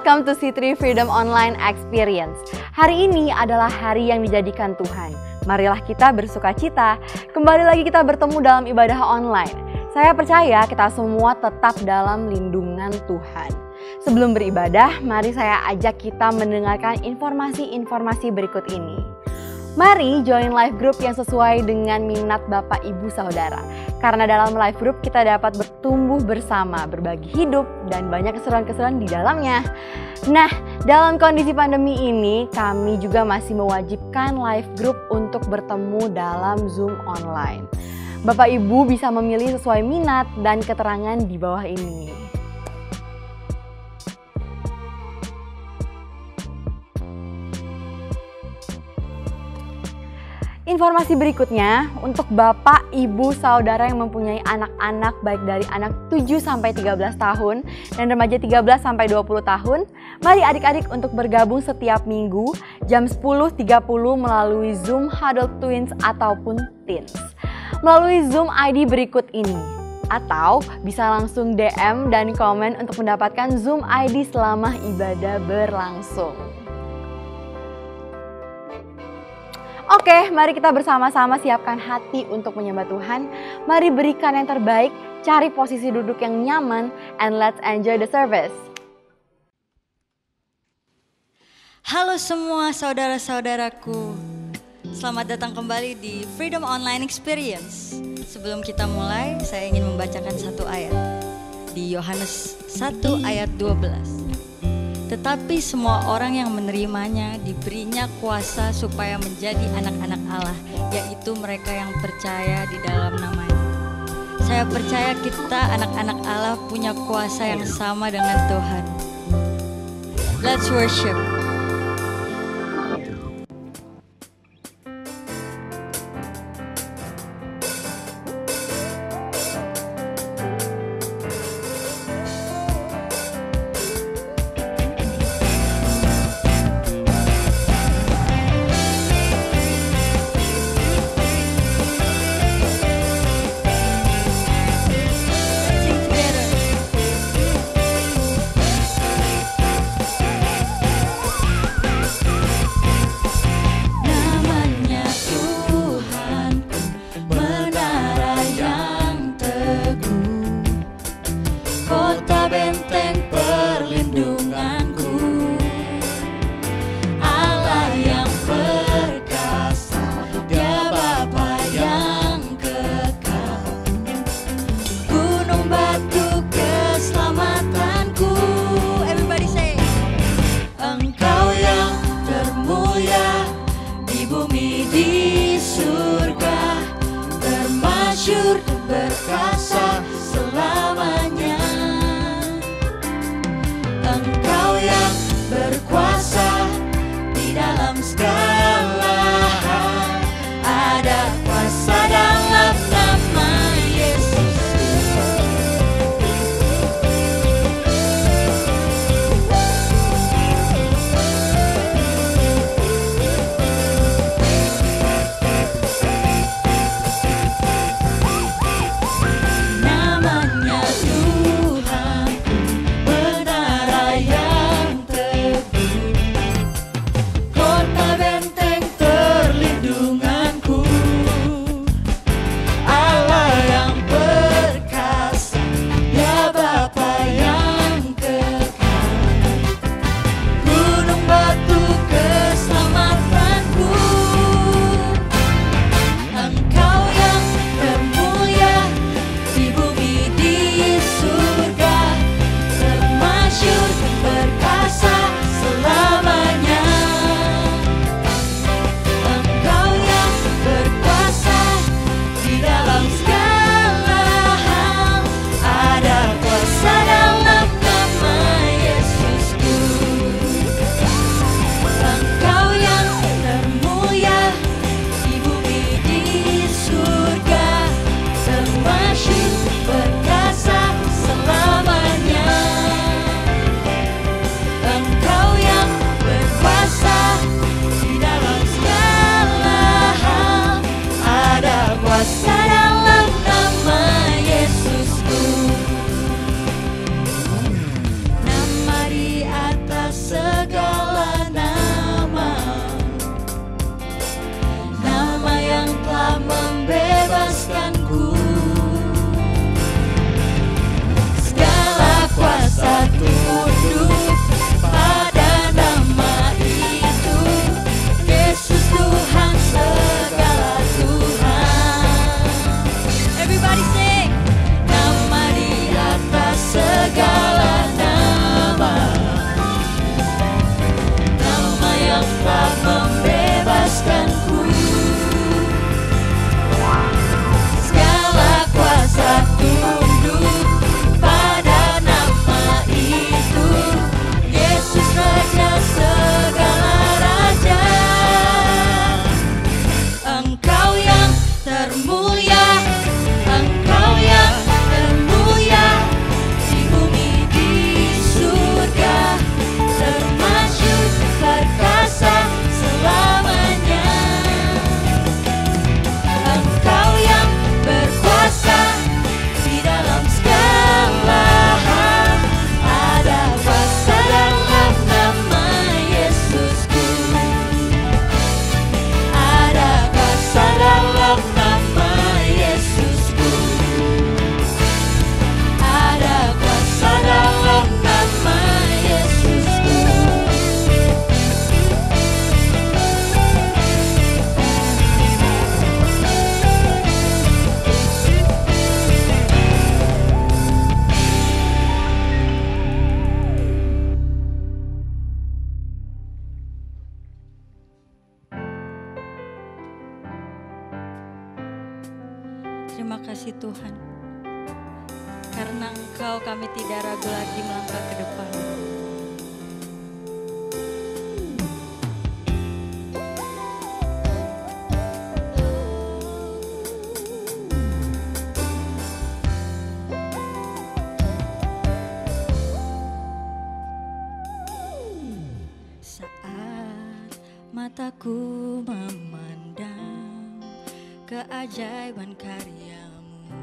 Welcome to C3 Freedom Online Experience. Hari ini adalah hari yang dijadikan Tuhan. Marilah kita bersuka cita. Kembali lagi kita bertemu dalam ibadah online. Saya percaya kita semua tetap dalam lindungan Tuhan. Sebelum beribadah, mari saya ajak kita mendengarkan informasi-informasi berikut ini. Mari join live group yang sesuai dengan minat Bapak Ibu Saudara. Karena dalam live group kita dapat bertumbuh bersama, berbagi hidup, dan banyak keseruan-keseruan di dalamnya. Nah, dalam kondisi pandemi ini, kami juga masih mewajibkan live group untuk bertemu dalam Zoom online. Bapak Ibu bisa memilih sesuai minat dan keterangan di bawah ini. Informasi berikutnya untuk Bapak, Ibu, Saudara yang mempunyai anak-anak baik dari anak 7-13 tahun dan remaja 13-20 tahun. Mari adik-adik untuk bergabung setiap minggu jam 10.30 melalui Zoom Huddle Twins ataupun Teens. Melalui Zoom ID berikut ini. Atau bisa langsung DM dan komen untuk mendapatkan Zoom ID selama ibadah berlangsung. Oke, mari kita bersama-sama siapkan hati untuk menyembah Tuhan. Mari berikan yang terbaik, cari posisi duduk yang nyaman, and let's enjoy the service. Halo semua saudara-saudaraku, selamat datang kembali di Freedom Online Experience. Sebelum kita mulai, saya ingin membacakan satu ayat di Yohanes 1 ayat 12. Tetapi semua orang yang menerimanya diberinya kuasa supaya menjadi anak-anak Allah, yaitu mereka yang percaya di dalam nama-Nya. Saya percaya kita anak-anak Allah punya kuasa yang sama dengan Tuhan. Let's worship. Terima kasih Tuhan, karena Engkau kami tidak ragu lagi melangkah ke depan. Saat mataku memandang keajaiban karya-Mu,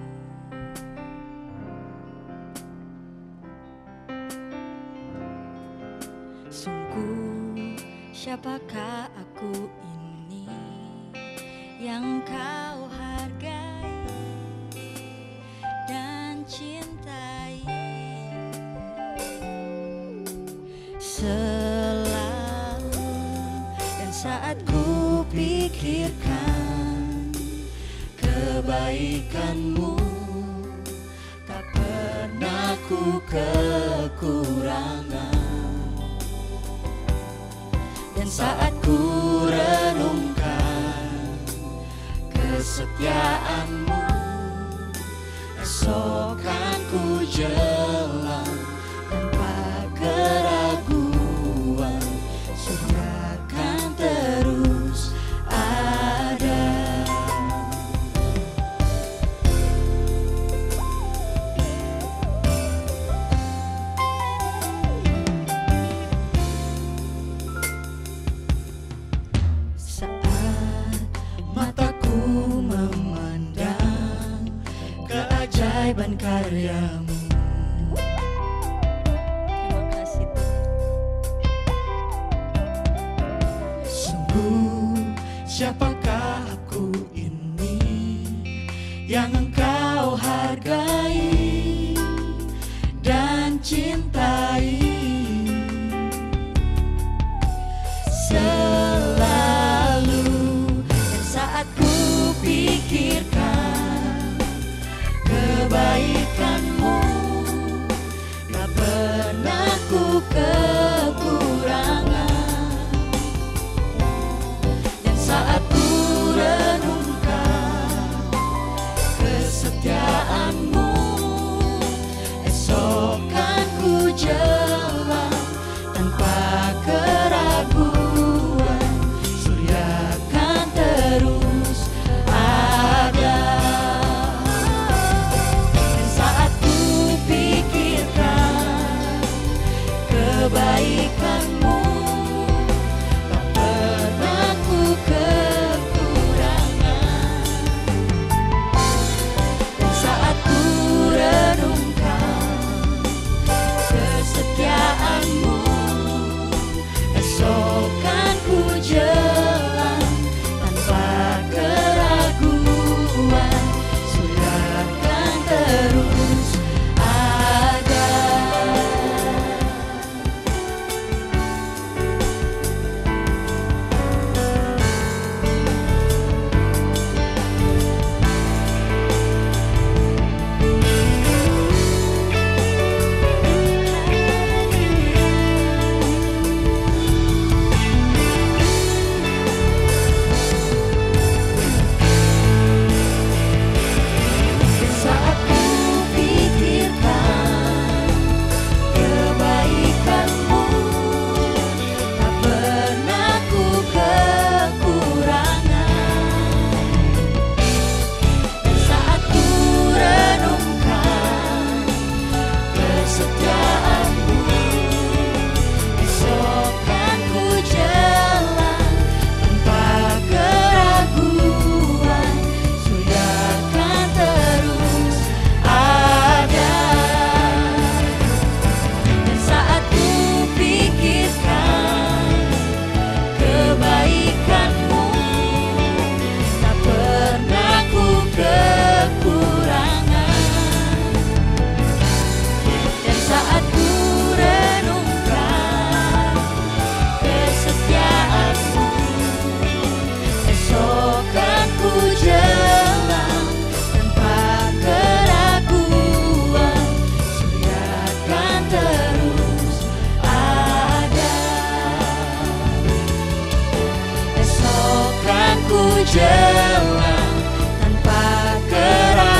sungguh siapakah aku ini yang Kau hargai dan cintai. Selalu dan saat ku pikirkan kebaikan-Mu, tak pernah ku kekurangan. Dan saat ku renungkan kesetiaan-Mu, esok kan ku jalan tanpa keraguan, Surga kan terus ada. Saat mataku memandang keajaiban karya-Mu, terima kasih Tuhan. Sungguh siapakah aku ini yang Engkau hargai dan cintai. Selalu dan saat ku pikirkan kebaikan-Mu, tak pernah ku kekurangan. Dan saat ku renungkan kesetiaan-Mu, esok kan ku jalan tanpa keraguan, Surya kan terus ada. Dan saat ku pikirkan kebaikan-Mu, tak pernah ku kekurangan. Dan saat ku renungkan kesetiaan-Mu, esok kan ku jalan tanpa keraguan, Surga kan terus ada. Saat ku pikirkan kebaikan-Mu, tak pernah ku kekurangan. Dan saat ku renungkan kesetiaan-Mu, esok kan ku jalan tanpa keraguan, Surga kan terus ada. Dan saat ku pikirkan kebaikan-Mu, tak pernah ku kekurangan. Dan saat ku renungkan kesetiaan-Mu, esok kan ku jalan tanpa keraguan, Surga kan terus ada. Esok kan ku jalan tanpa keraguan,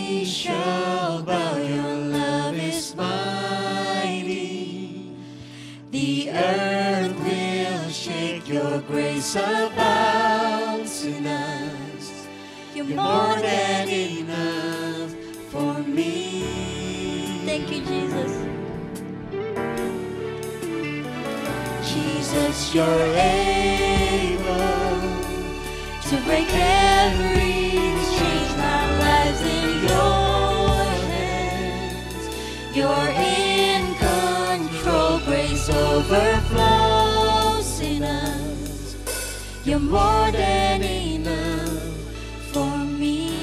knee shall bow, your love is mighty. The earth will shake, your grace abounds in us. You're more than enough for me. Thank you, Jesus. Jesus, you're able to break every chain. My life's in your hands. You're in control. Grace overflows in us. You're more than enough for me.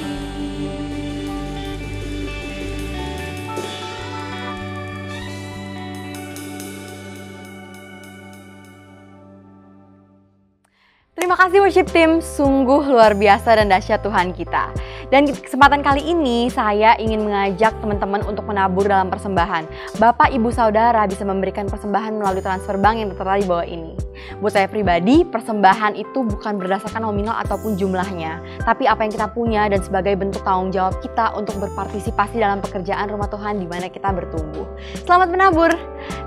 Terima kasih worship team, sungguh luar biasa dan dahsyat Tuhan kita. Dan di kesempatan kali ini saya ingin mengajak teman-teman untuk menabur dalam persembahan. Bapak, Ibu, Saudara bisa memberikan persembahan melalui transfer bank yang tertera di bawah ini. Buat saya pribadi, persembahan itu bukan berdasarkan nominal ataupun jumlahnya, tapi apa yang kita punya dan sebagai bentuk tanggung jawab kita untuk berpartisipasi dalam pekerjaan rumah Tuhan di mana kita bertumbuh. Selamat menabur!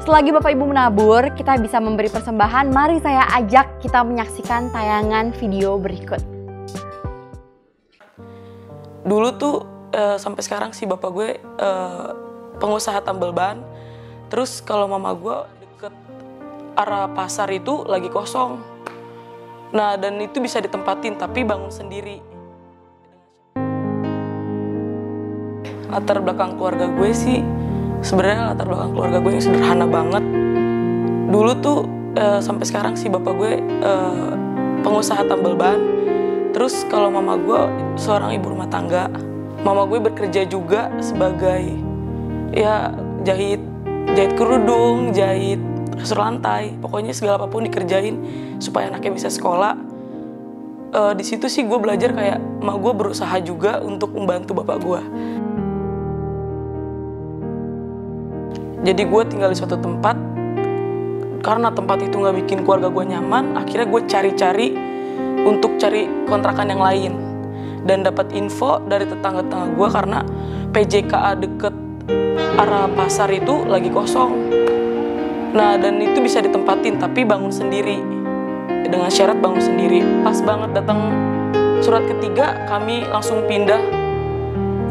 Selagi Bapak Ibu menabur, kita bisa memberi persembahan. Mari saya ajak kita menyaksikan tayangan video berikut. Dulu tuh sampai sekarang sih bapak gue pengusaha tambal ban. Terus kalau mama gue deket arah pasar itu lagi kosong. Nah, dan itu bisa ditempatin tapi bangun sendiri. Latar belakang keluarga gue sih sebenarnya latar belakang keluarga gue yang sederhana banget. Dulu tuh sampai sekarang sih bapak gue pengusaha tambal ban. Terus kalau mama gue seorang ibu rumah tangga. Mama gue bekerja juga sebagai ya jahit kerudung, jahit kasur lantai. Pokoknya segala apapun dikerjain supaya anaknya bisa sekolah. Di situ sih gue belajar kayak emak gue berusaha juga untuk membantu bapak gue. Jadi gue tinggal di suatu tempat. Karena tempat itu nggak bikin keluarga gue nyaman, akhirnya gue cari-cari untuk cari kontrakan yang lain. Dan dapat info dari tetangga-tetangga gue karena PJKA deket arah pasar itu lagi kosong. Nah, dan itu bisa ditempatin tapi bangun sendiri. Dengan syarat bangun sendiri. Pas banget datang surat ketiga, kami langsung pindah.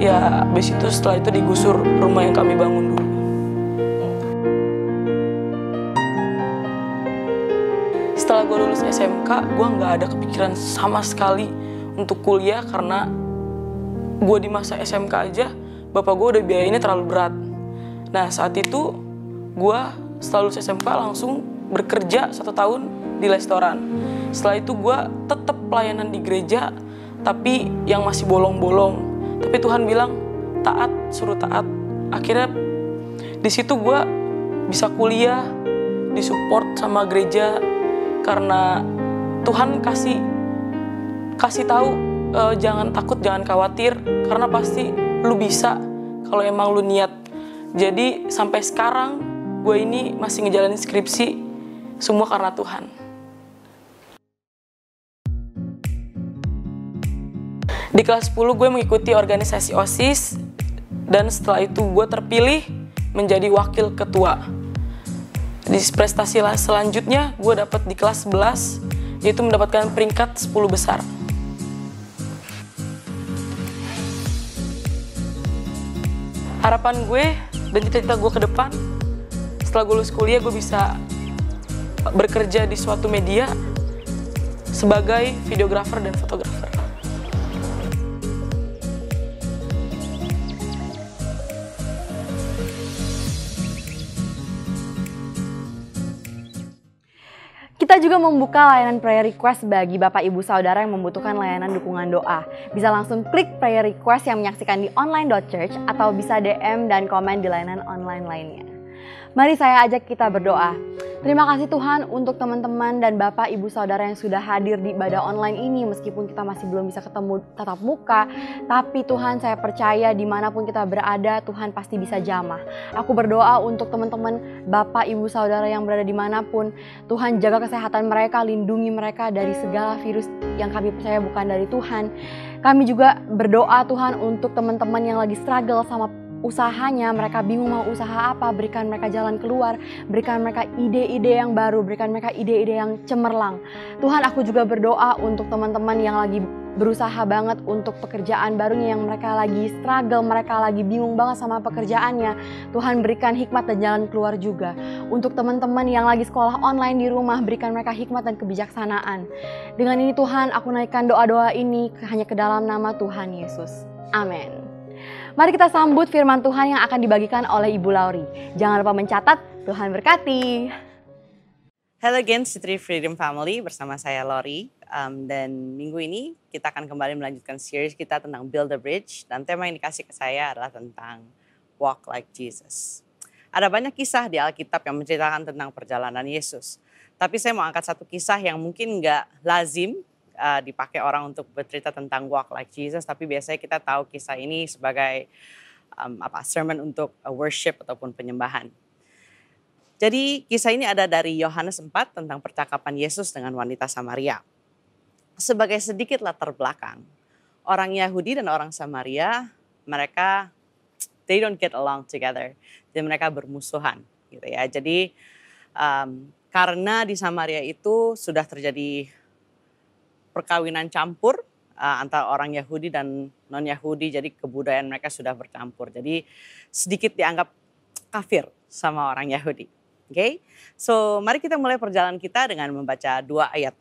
Ya, habis itu setelah itu digusur rumah yang kami bangun dulu. Setelah gue lulus SMK, gue nggak ada kepikiran sama sekali untuk kuliah karena gue di masa SMK aja, bapak gue udah biayainnya terlalu berat. Nah, saat itu gue setelah lulus SMK langsung bekerja 1 tahun di restoran. Setelah itu gue tetap pelayanan di gereja, tapi yang masih bolong-bolong. Tapi Tuhan bilang, taat, suruh taat. Akhirnya di situ gue bisa kuliah, disupport sama gereja. Karena Tuhan kasih tahu jangan takut, jangan khawatir, karena pasti lu bisa kalau emang lu niat. Jadi sampai sekarang gue ini masih ngejalanin skripsi semua karena Tuhan. Di kelas 10 gue mengikuti organisasi OSIS dan setelah itu gue terpilih menjadi wakil ketua. Di prestasi selanjutnya, gue dapat di kelas 11, yaitu mendapatkan peringkat 10 besar. Harapan gue dan cita-cita gue ke depan, setelah gue lulus kuliah, gue bisa bekerja di suatu media sebagai videografer dan fotografer. Kita juga membuka layanan prayer request bagi Bapak Ibu Saudara yang membutuhkan layanan dukungan doa. Bisa langsung klik prayer request yang menyaksikan di online.church atau bisa DM dan komen di layanan online lainnya. Mari saya ajak kita berdoa. Terima kasih Tuhan untuk teman-teman dan Bapak Ibu Saudara yang sudah hadir di ibadah online ini. Meskipun kita masih belum bisa ketemu tatap muka, tapi Tuhan, saya percaya dimanapun kita berada, Tuhan pasti bisa jamah. Aku berdoa untuk teman-teman Bapak Ibu Saudara yang berada dimanapun. Tuhan, jaga kesehatan mereka, lindungi mereka dari segala virus yang kami percaya bukan dari Tuhan. Kami juga berdoa Tuhan untuk teman-teman yang lagi struggle sama usahanya, mereka bingung mau usaha apa, berikan mereka jalan keluar, berikan mereka ide-ide yang baru, berikan mereka ide-ide yang cemerlang. Tuhan, aku juga berdoa untuk teman-teman yang lagi berusaha banget untuk pekerjaan barunya, yang mereka lagi struggle, mereka lagi bingung banget sama pekerjaannya. Tuhan, berikan hikmat dan jalan keluar juga. Untuk teman-teman yang lagi sekolah online di rumah, berikan mereka hikmat dan kebijaksanaan. Dengan ini Tuhan, aku naikkan doa-doa ini hanya ke dalam nama Tuhan Yesus. Amin. Mari kita sambut firman Tuhan yang akan dibagikan oleh Ibu Lauri. Jangan lupa mencatat, Tuhan berkati. Hello again, City Freedom Family, bersama saya Lori. Dan minggu ini kita akan kembali melanjutkan series kita tentang Build a Bridge. Dan tema yang dikasih ke saya adalah tentang Walk Like Jesus. Ada banyak kisah di Alkitab yang menceritakan tentang perjalanan Yesus. Tapi saya mau angkat satu kisah yang mungkin nggak lazim dipakai orang untuk bercerita tentang Walk Like Jesus, tapi biasanya kita tahu kisah ini sebagai sermon untuk worship ataupun penyembahan. Jadi kisah ini ada dari Yohanes 4 tentang percakapan Yesus dengan wanita Samaria. Sebagai sedikit latar belakang, orang Yahudi dan orang Samaria, mereka they don't get along together, jadi mereka bermusuhan, gitu ya. Jadi karena di Samaria itu sudah terjadi perkawinan campur antara orang Yahudi dan non-Yahudi, jadi kebudayaan mereka sudah bercampur. Jadi sedikit dianggap kafir sama orang Yahudi. Oke, so mari kita mulai perjalanan kita dengan membaca 2 ayat.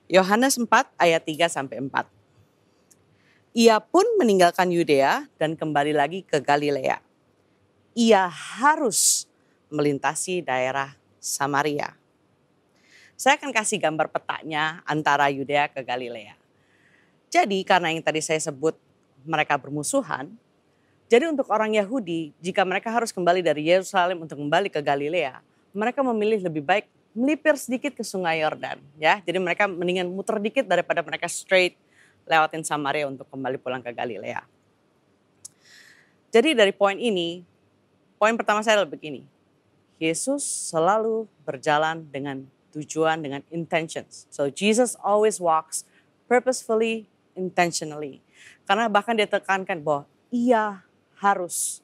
Yohanes 4 ayat 3-4. Ia pun meninggalkan Yudea dan kembali lagi ke Galilea. Ia harus melintasi daerah Samaria. Saya akan kasih gambar petanya antara Yudea ke Galilea. Jadi karena yang tadi saya sebut mereka bermusuhan, jadi untuk orang Yahudi jika mereka harus kembali dari Yerusalem untuk kembali ke Galilea, mereka memilih lebih baik melipir sedikit ke Sungai Yordan, ya. Jadi mereka mendingan muter dikit daripada mereka straight lewatin Samaria untuk kembali pulang ke Galilea. Jadi dari poin ini, poin pertama saya adalah begini. Yesus selalu berjalan dengan tujuan, dengan intentions. So Jesus always walks purposefully, intentionally. Karena bahkan dia tekankan bahwa ia harus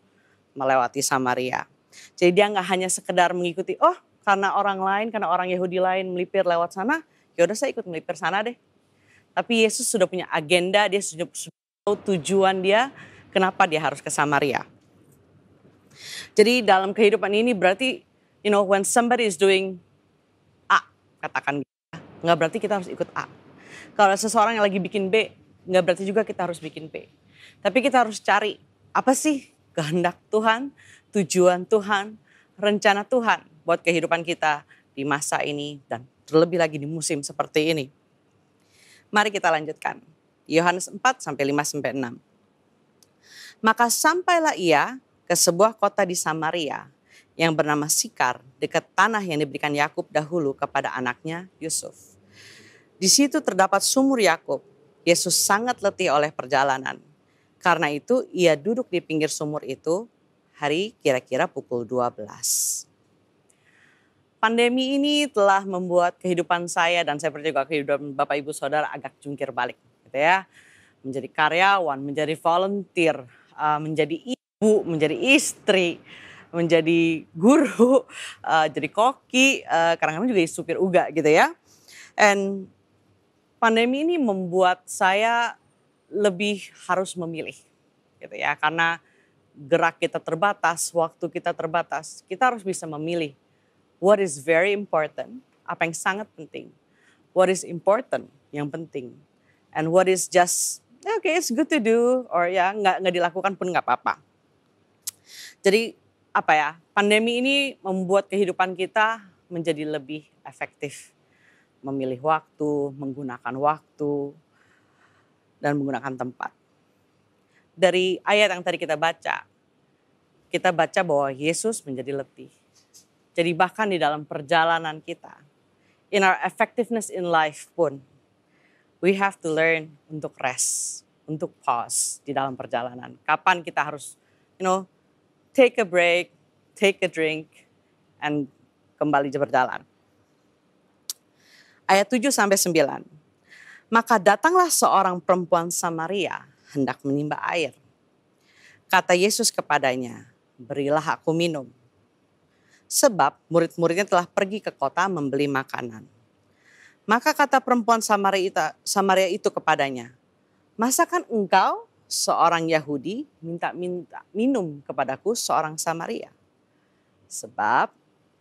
melewati Samaria. Jadi dia nggak hanya sekedar mengikuti, oh karena orang lain, karena orang Yahudi lain melipir lewat sana, yaudah saya ikut melipir sana deh. Tapi Yesus sudah punya agenda, dia sudah tahu tujuan dia, kenapa dia harus ke Samaria. Jadi dalam kehidupan ini berarti, when somebody is doing katakan nggak berarti kita harus ikut A. Kalau seseorang yang lagi bikin B, nggak berarti juga kita harus bikin B. Tapi kita harus cari apa sih kehendak Tuhan, tujuan Tuhan, rencana Tuhan buat kehidupan kita di masa ini dan terlebih lagi di musim seperti ini. Mari kita lanjutkan. Yohanes 4-5-6. Maka sampailah ia ke sebuah kota di Samaria yang bernama Sikar, dekat tanah yang diberikan Yakub dahulu kepada anaknya Yusuf. Di situ terdapat sumur Yakub. Yesus sangat letih oleh perjalanan. Karena itu ia duduk di pinggir sumur itu hari kira-kira pukul 12. Pandemi ini telah membuat kehidupan saya dan saya percaya juga kehidupan Bapak Ibu Saudara agak jungkir balik, gitu ya. Menjadi karyawan, menjadi volunteer, menjadi ibu, menjadi istri, menjadi guru, jadi koki, kadang-kadang juga supir uga gitu ya. And pandemi ini membuat saya lebih harus memilih gitu ya. Karena gerak kita terbatas, waktu kita terbatas, kita harus bisa memilih what is very important, apa yang sangat penting. What is important, yang penting. And what is just, okay it's good to do, or ya nggak dilakukan pun nggak apa-apa. Jadi pandemi ini membuat kehidupan kita menjadi lebih efektif. Memilih waktu, menggunakan waktu, dan menggunakan tempat. Dari ayat yang tadi kita baca bahwa Yesus menjadi letih. Jadi bahkan di dalam perjalanan kita, in our effectiveness in life pun, we have to learn untuk rest, untuk pause di dalam perjalanan. Kapan kita harus, take a break, take a drink, and kembali berjalan. Ayat 7-9. Maka datanglah seorang perempuan Samaria hendak menimba air. Kata Yesus kepadanya, berilah aku minum. Sebab murid-muridnya telah pergi ke kota membeli makanan. Maka kata perempuan Samaria itu kepadanya, masakan engkau seorang Yahudi minta minum kepadaku seorang Samaria? Sebab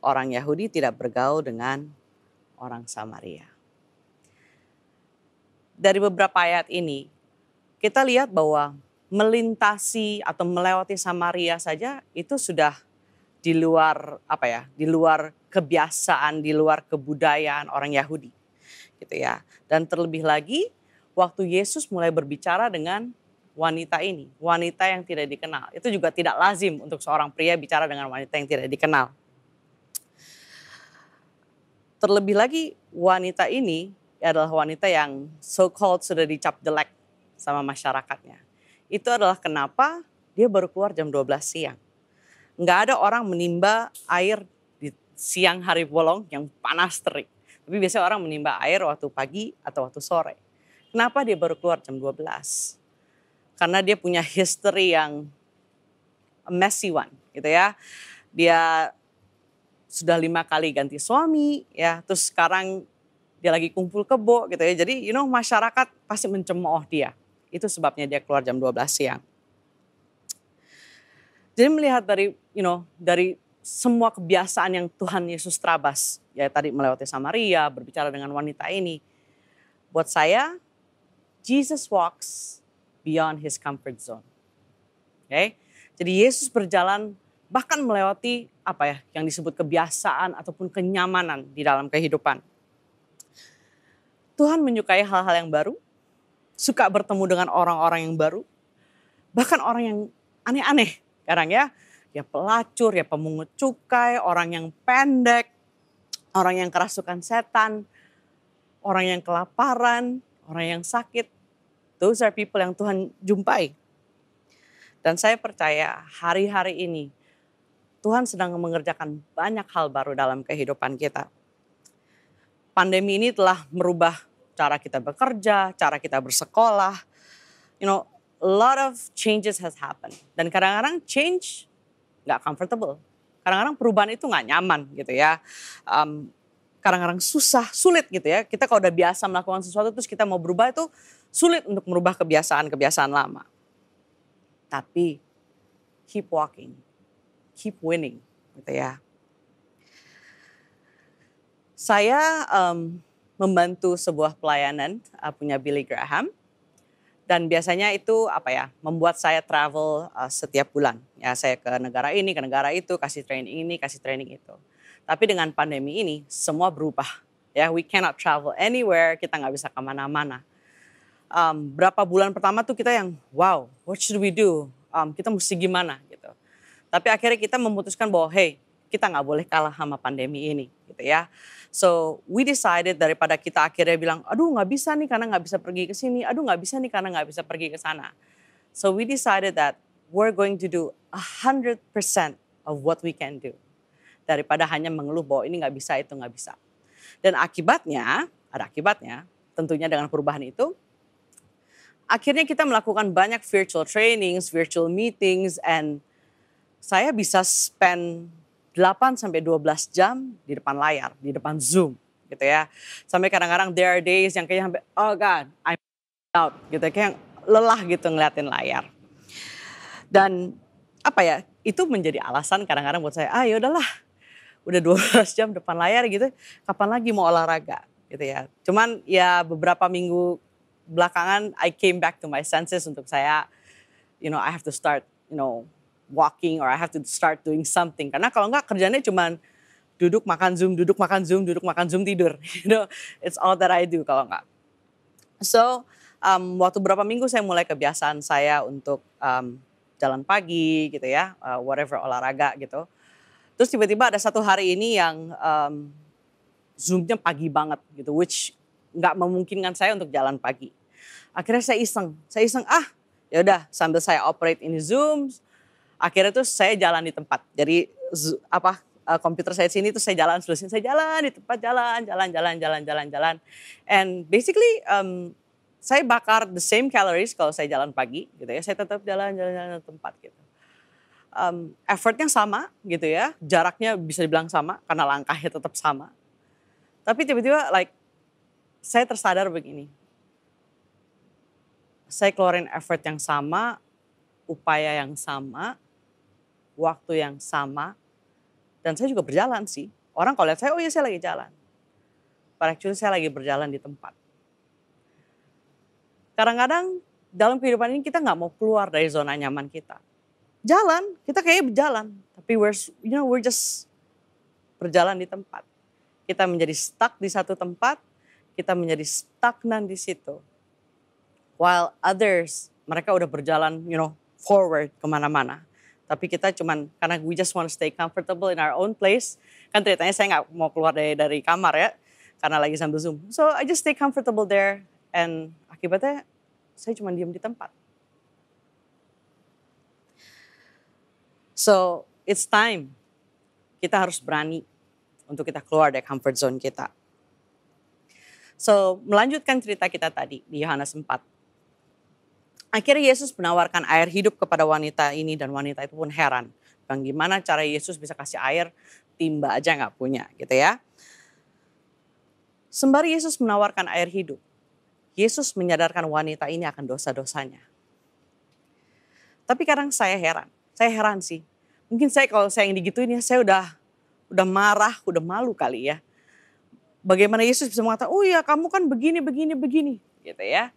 orang Yahudi tidak bergaul dengan orang Samaria. Dari beberapa ayat ini, kita lihat bahwa melintasi atau melewati Samaria saja itu sudah di luar di luar kebiasaan, di luar kebudayaan orang Yahudi, gitu ya. Dan terlebih lagi, waktu Yesus mulai berbicara dengan wanita ini, wanita yang tidak dikenal, itu juga tidak lazim untuk seorang pria bicara dengan wanita yang tidak dikenal. Terlebih lagi, wanita ini adalah wanita yang so-called sudah dicap jelek sama masyarakatnya. Itu adalah kenapa dia baru keluar jam 12 siang. Nggak ada orang menimba air di siang hari bolong yang panas terik. Tapi biasanya orang menimba air waktu pagi atau waktu sore. Kenapa dia baru keluar jam 12? Karena dia punya history yang messy one gitu ya. Dia sudah 5 kali ganti suami ya, terus sekarang dia lagi kumpul kebo gitu ya. Jadi masyarakat pasti mencemooh dia. Itu sebabnya dia keluar jam 12 siang. Jadi melihat dari semua kebiasaan yang Tuhan Yesus terabas, ya tadi melewati Samaria, berbicara dengan wanita ini. Buat saya, Jesus walks beyond his comfort zone. Okay? Jadi Yesus berjalan bahkan melewati yang disebut kebiasaan ataupun kenyamanan di dalam kehidupan. Tuhan menyukai hal-hal yang baru, suka bertemu dengan orang-orang yang baru, bahkan orang yang aneh-aneh sekarang ya pelacur, ya pemungut cukai, orang yang pendek, orang yang kerasukan setan, orang yang kelaparan, orang yang sakit. Those are people yang Tuhan jumpai. Dan saya percaya hari-hari ini Tuhan sedang mengerjakan banyak hal baru dalam kehidupan kita. Pandemi ini telah merubah cara kita bekerja, cara kita bersekolah. A lot of changes has happened. Dan kadang-kadang change gak comfortable. Kadang-kadang perubahan itu gak nyaman gitu ya. Kadang-kadang sulit gitu ya. Kita kalau udah biasa melakukan sesuatu terus kita mau berubah itu sulit untuk merubah kebiasaan-kebiasaan lama. Tapi keep walking, keep winning gitu ya. Saya membantu sebuah pelayanan punya Billy Graham. Dan biasanya itu membuat saya travel setiap bulan. Ya saya ke negara ini, ke negara itu, kasih training ini, kasih training itu. Tapi dengan pandemi ini semua berubah. Ya, we cannot travel anywhere, kita nggak bisa kemana-mana. Berapa bulan pertama tuh kita yang wow, what should we do? Kita mesti gimana gitu. Tapi akhirnya kita memutuskan bahwa hey, kita nggak boleh kalah sama pandemi ini gitu ya. So we decided daripada kita akhirnya bilang, aduh nggak bisa nih karena nggak bisa pergi ke sini, aduh nggak bisa nih karena nggak bisa pergi ke sana. So we decided that we're going to do 100% of what we can do. Daripada hanya mengeluh bahwa ini nggak bisa, itu nggak bisa. Dan akibatnya, ada akibatnya, tentunya dengan perubahan itu, akhirnya kita melakukan banyak virtual trainings, virtual meetings, and saya bisa spend 8-12 jam di depan layar, di depan Zoom gitu ya. Sampai kadang-kadang there are days yang kayak sampai, oh God, I'm out gitu. Kayak lelah gitu ngeliatin layar. Dan itu menjadi alasan kadang-kadang buat saya, yaudahlah, udah 12 jam depan layar gitu, kapan lagi mau olahraga gitu ya. Cuman ya beberapa minggu belakangan I came back to my senses untuk saya, I have to start, walking or I have to start doing something. Karena kalau enggak kerjanya cuman duduk makan Zoom, duduk makan Zoom, duduk makan Zoom, tidur. It's all that I do kalau enggak. So, waktu berapa minggu saya mulai kebiasaan saya untuk jalan pagi gitu ya, whatever olahraga gitu. Terus tiba-tiba ada satu hari ini yang Zoom-nya pagi banget gitu, which nggak memungkinkan saya untuk jalan pagi. Akhirnya saya iseng, ya udah sambil saya operate ini Zoom, akhirnya tuh saya jalan di tempat. Jadi komputer saya di sini, terus saya jalan sebelah sini, saya jalan di tempat, jalan. And basically saya bakar the same calories kalau saya jalan pagi gitu ya, saya tetap jalan di tempat gitu. Effortnya sama gitu ya, jaraknya bisa dibilang sama karena langkahnya tetap sama. Tapi tiba-tiba saya tersadar begini, saya keluarin effort yang sama, upaya yang sama, waktu yang sama, dan saya juga berjalan sih. Orang kalau lihat saya, oh iya saya lagi jalan. But actually saya lagi berjalan di tempat. Kadang-kadang dalam kehidupan ini kita nggak mau keluar dari zona nyaman kita. Jalan, kita kayaknya berjalan, tapi we're just berjalan di tempat. Kita menjadi stuck di satu tempat, kita menjadi stagnan di situ. While others, mereka udah berjalan, forward kemana-mana. Tapi kita cuman, karena we just want to stay comfortable in our own place. Kan ceritanya saya nggak mau keluar dari kamar ya, karena lagi sambil Zoom. So I just stay comfortable there, and akibatnya saya cuma diam di tempat. So it's time, kita harus berani untuk kita keluar dari comfort zone kita. So melanjutkan cerita kita tadi di Yohanes 4. Akhirnya Yesus menawarkan air hidup kepada wanita ini dan wanita itu pun heran. Bang, gimana cara Yesus bisa kasih air, timba aja gak punya gitu ya. Sembari Yesus menawarkan air hidup, Yesus menyadarkan wanita ini akan dosa-dosanya. Tapi kadang saya heran sih. Mungkin kalau saya yang digituin ya, saya udah marah, udah malu kali ya. Bagaimana Yesus bisa mengatakan, oh ya kamu kan begini gitu ya.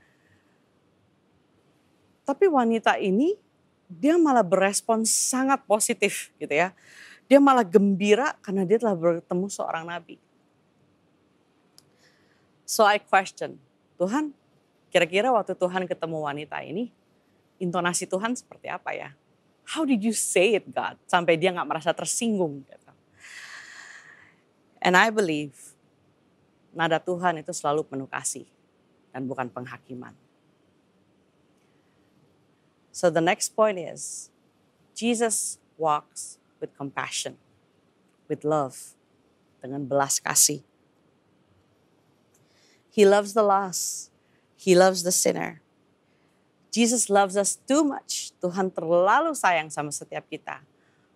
Tapi wanita ini, dia malah berespon sangat positif gitu ya. Dia malah gembira karena dia telah bertemu seorang nabi. So I question, Tuhan, kira-kira waktu Tuhan ketemu wanita ini, intonasi Tuhan seperti apa ya? How did you say it, God? Sampai dia gak merasa tersinggung gitu. And I believe, nada Tuhan itu selalu penuh kasih dan bukan penghakiman. So the next point is, Jesus walks with compassion, with love, dengan belas kasih. He loves the lost, He loves the sinner. Jesus loves us too much. Tuhan terlalu sayang sama setiap kita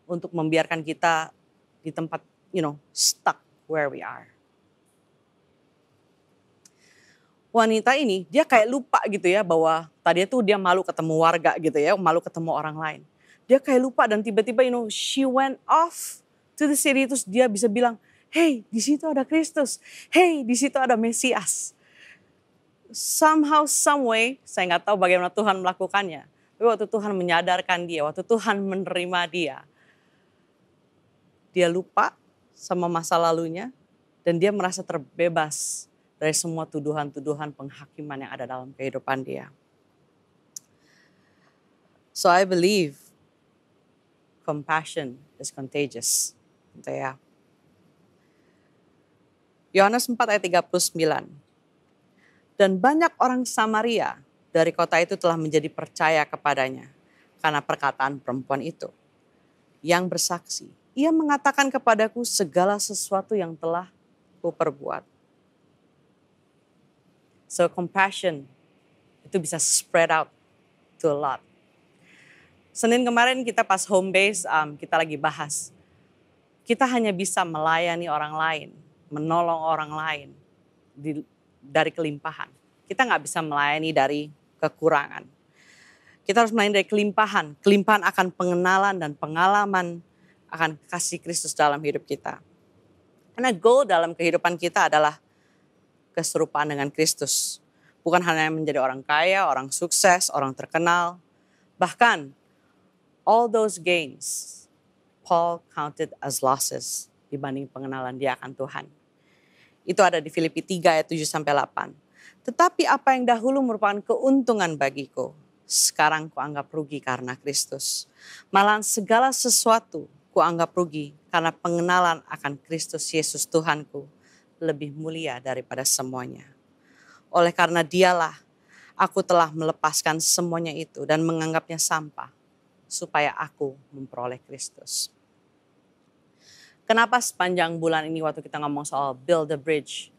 untuk membiarkan kita di tempat, stuck where we are. Wanita ini dia kayak lupa gitu ya bahwa tadinya tuh dia malu ketemu warga gitu ya, malu ketemu orang lain. Dia kayak lupa dan tiba-tiba she went off to the city, terus dia bisa bilang, hey di situ ada Kristus, hey di situ ada Mesias. Somehow, some way, saya nggak tahu bagaimana Tuhan melakukannya. Tapi waktu Tuhan menyadarkan dia, waktu Tuhan menerima dia lupa sama masa lalunya dan dia merasa terbebas dari semua tuduhan-tuduhan penghakiman yang ada dalam kehidupan dia. So I believe compassion is contagious. Gitu ya. Yohanes 4 ayat 39. Dan banyak orang Samaria dari kota itu telah menjadi percaya kepadanya karena perkataan perempuan itu. Yang bersaksi, ia mengatakan kepadaku segala sesuatu yang telah kuperbuat. So compassion itu bisa spread out to a lot. Senin kemarin kita pas home base kita lagi bahas. Kita hanya bisa melayani orang lain, menolong orang lain dari kelimpahan. Kita nggak bisa melayani dari kekurangan. Kita harus melayani dari kelimpahan. Kelimpahan akan pengenalan dan pengalaman akan kasih Kristus dalam hidup kita. Karena goal dalam kehidupan kita adalah keserupaan dengan Kristus. Bukan hanya menjadi orang kaya, orang sukses, orang terkenal. Bahkan all those gains Paul counted as losses dibanding pengenalan dia akan Tuhan. Itu ada di Filipi 3 ayat 7-8. Tetapi apa yang dahulu merupakan keuntungan bagiku, sekarang kuanggap rugi karena Kristus. Malahan segala sesuatu kuanggap rugi karena pengenalan akan Kristus Yesus Tuhanku lebih mulia daripada semuanya. Oleh karena dialah aku telah melepaskan semuanya itu dan menganggapnya sampah supaya aku memperoleh Kristus. Kenapa sepanjang bulan ini waktu kita ngomong soal build a bridge,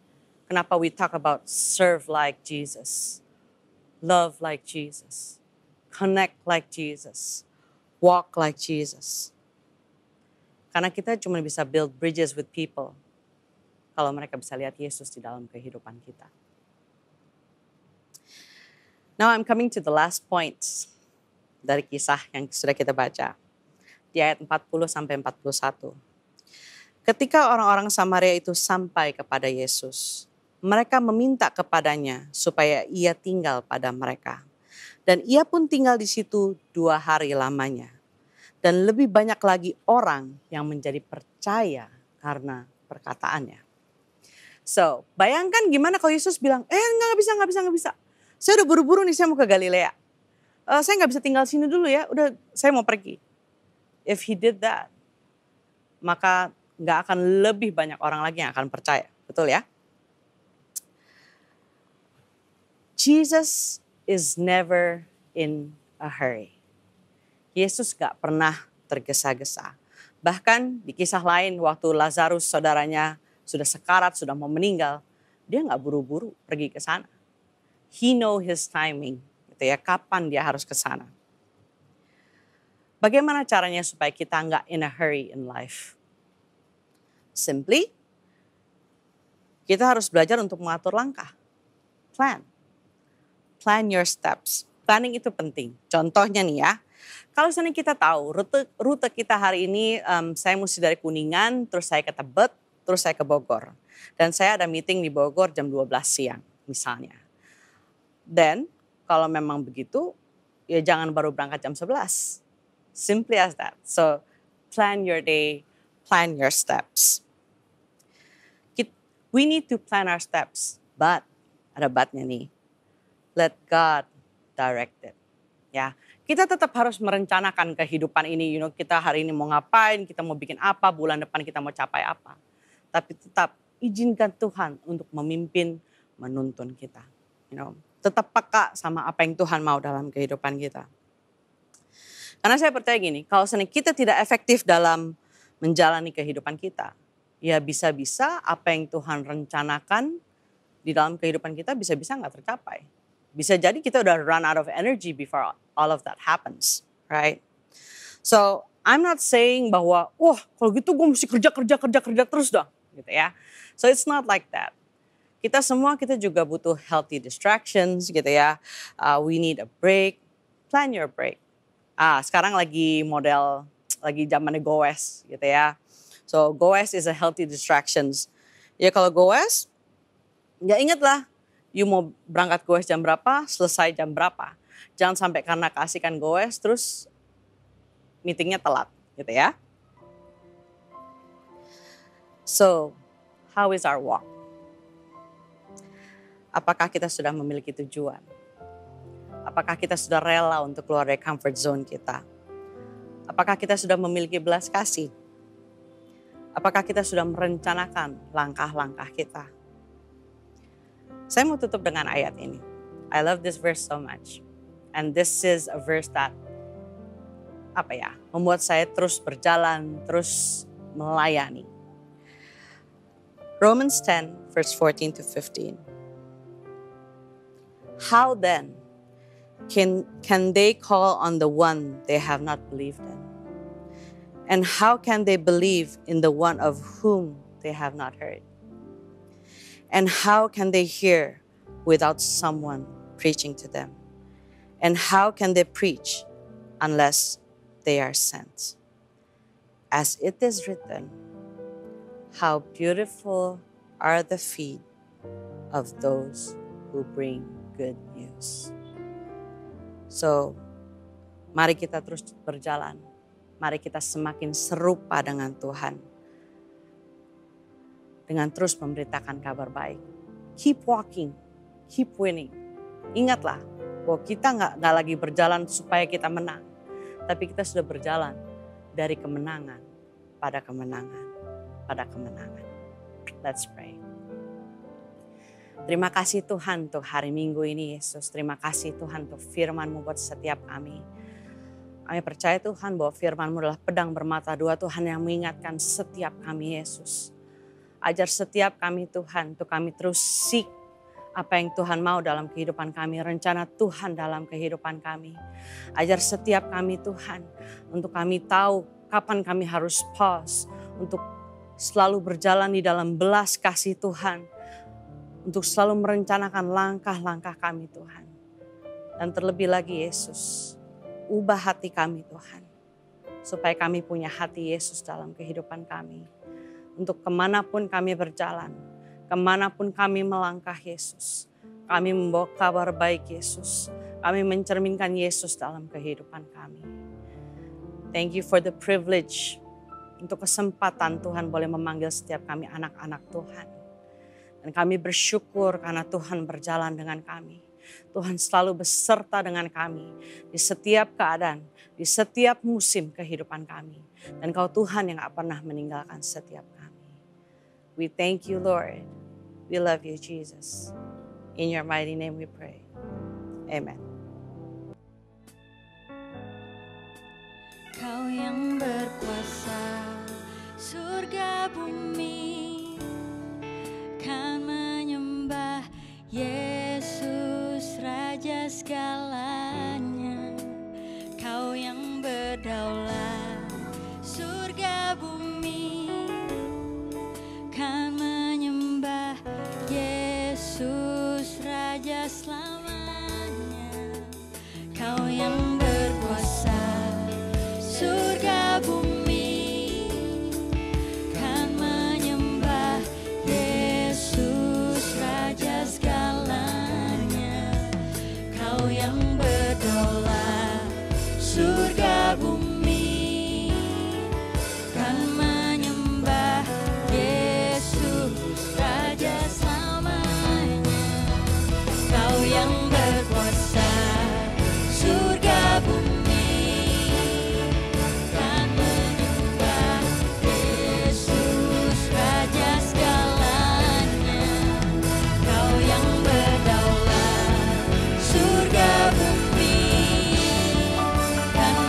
kenapa we talk about serve like Jesus, love like Jesus, connect like Jesus, walk like Jesus. Karena kita cuma bisa build bridges with people kalau mereka bisa lihat Yesus di dalam kehidupan kita. Now I'm coming to the last points dari kisah yang sudah kita baca. Di ayat 40 sampai 41. Ketika orang-orang Samaria itu sampai kepada Yesus, mereka meminta kepadanya supaya ia tinggal pada mereka. Dan ia pun tinggal di situ 2 hari lamanya. Dan lebih banyak lagi orang yang menjadi percaya karena perkataannya. So, bayangkan gimana kalau Yesus bilang, nggak bisa. Saya udah buru-buru nih, saya mau ke Galilea. Saya nggak bisa tinggal sini dulu ya, udah saya mau pergi. If he did that, maka nggak akan lebih banyak orang lagi yang akan percaya. Betul ya? Jesus is never in a hurry. Yesus gak pernah tergesa-gesa. Bahkan di kisah lain waktu Lazarus saudaranya sudah sekarat, sudah mau meninggal, dia gak buru-buru pergi ke sana. He know his timing, gitu ya, kapan dia harus ke sana. Bagaimana caranya supaya kita gak in a hurry in life? Simply, kita harus belajar untuk mengatur langkah. Plan your steps. Planning itu penting. Contohnya nih ya, kalau misalnya kita tahu rute kita hari ini, saya mesti dari Kuningan, terus saya ke Tebet, terus saya ke Bogor. Dan saya ada meeting di Bogor jam 12 siang misalnya. Dan kalau memang begitu, ya jangan baru berangkat jam 11. Simply as that. So plan your day, plan your steps. We need to plan our steps, but ada but-nya nih. Let God direct it. Ya, kita tetap harus merencanakan kehidupan ini. Kita hari ini mau ngapain, kita mau bikin apa, bulan depan kita mau capai apa. Tapi tetap izinkan Tuhan untuk memimpin, menuntun kita. Tetap peka sama apa yang Tuhan mau dalam kehidupan kita. Karena saya percaya gini, kalau kita tidak efektif dalam menjalani kehidupan kita, ya bisa-bisa apa yang Tuhan rencanakan di dalam kehidupan kita bisa-bisa nggak tercapai. Bisa jadi kita udah run out of energy before all of that happens, right? So I'm not saying bahwa, kalau gitu gue mesti kerja terus dong, gitu ya. So it's not like that. Kita juga butuh healthy distractions, gitu ya. We need a break. Plan your break. Sekarang lagi zamannya goes, gitu ya. So goes is a healthy distractions. Ya kalau goes, ya ingatlah, you mau berangkat goes jam berapa, selesai jam berapa. Jangan sampai karena keasikan goes terus meetingnya telat, gitu ya. So, how is our walk? Apakah kita sudah memiliki tujuan? Apakah kita sudah rela untuk keluar dari comfort zone kita? Apakah kita sudah memiliki belas kasih? Apakah kita sudah merencanakan langkah-langkah kita? Saya mau tutup dengan ayat ini. I love this verse so much. And this is a verse that membuat saya terus berjalan, terus melayani. Romans 10 verse 14 to 15. How then can they call on the one they have not believed in? And how can they believe in the one of whom they have not heard? And how can they hear without someone preaching to them? And how can they preach unless they are sent? As it is written, how beautiful are the feet of those who bring good news. So, mari kita terus berjalan. Mari kita semakin serupa dengan Tuhan. Dengan terus memberitakan kabar baik. Keep walking, keep winning. Ingatlah bahwa kita nggak lagi berjalan supaya kita menang. Tapi kita sudah berjalan dari kemenangan pada kemenangan, pada kemenangan. Let's pray. Terima kasih Tuhan untuk hari Minggu ini Yesus. Terima kasih Tuhan untuk firman-Mu buat setiap kami. Kami percaya Tuhan bahwa firman-Mu adalah pedang bermata dua Tuhan yang mengingatkan setiap kami Yesus. Ajar setiap kami Tuhan untuk kami terus seek apa yang Tuhan mau dalam kehidupan kami, rencana Tuhan dalam kehidupan kami. Ajar setiap kami Tuhan untuk kami tahu kapan kami harus pause, untuk selalu berjalan di dalam belas kasih Tuhan, untuk selalu merencanakan langkah-langkah kami Tuhan. Dan terlebih lagi Yesus, ubah hati kami Tuhan, supaya kami punya hati Yesus dalam kehidupan kami. Untuk kemanapun kami berjalan, kemanapun kami melangkah Yesus, kami membawa kabar baik Yesus. Kami mencerminkan Yesus dalam kehidupan kami. Thank you for the privilege, untuk kesempatan Tuhan boleh memanggil setiap kami anak-anak Tuhan. Dan kami bersyukur karena Tuhan berjalan dengan kami. Tuhan selalu beserta dengan kami di setiap keadaan, di setiap musim kehidupan kami. Dan Kau Tuhan yang gak pernah meninggalkan setiap kami. We thank you Lord. We love you Jesus. In your mighty name we pray. Amen. Kau yang berkuasa surga bumi kan menyembah Yesus Raja segalanya. Kau yang berdaulat surga bumi kan menyembah Yesus Raja selamanya. Kau yang berkuasa surga bumi kan menyembah Yesus Raja segalanya. Kau yang berdaulat surga bumi kan menyembah Yesus Raja selamanya. Kau yang berkuasa surga bumi kan menyembah Yesus Raja segalanya. Kau yang berdaulat surga bumi kan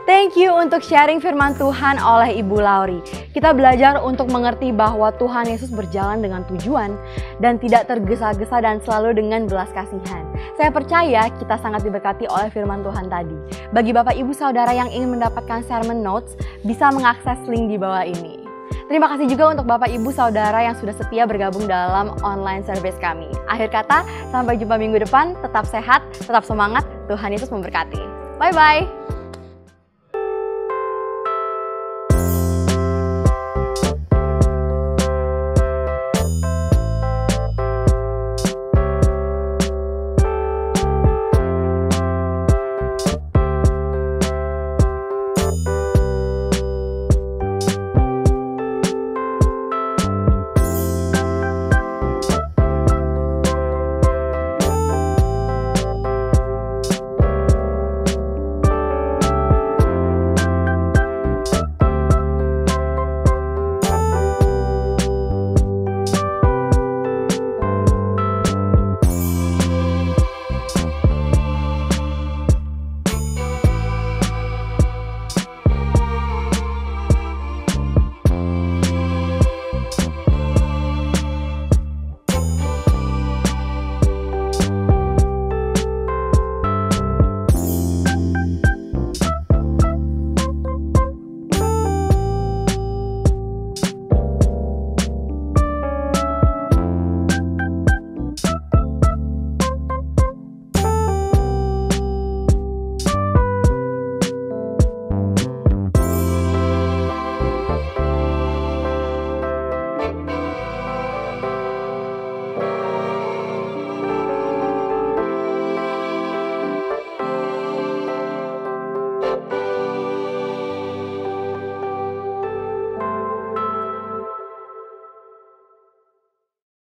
Thank you untuk sharing firman Tuhan oleh Ibu Lauri. Kita belajar untuk mengerti bahwa Tuhan Yesus berjalan dengan tujuan dan tidak tergesa-gesa dan selalu dengan belas kasihan. Saya percaya kita sangat diberkati oleh firman Tuhan tadi. Bagi Bapak Ibu Saudara yang ingin mendapatkan sermon notes, bisa mengakses link di bawah ini. Terima kasih juga untuk Bapak Ibu Saudara yang sudah setia bergabung dalam online service kami. Akhir kata, sampai jumpa minggu depan. Tetap sehat, tetap semangat. Tuhan Yesus memberkati. Bye-bye.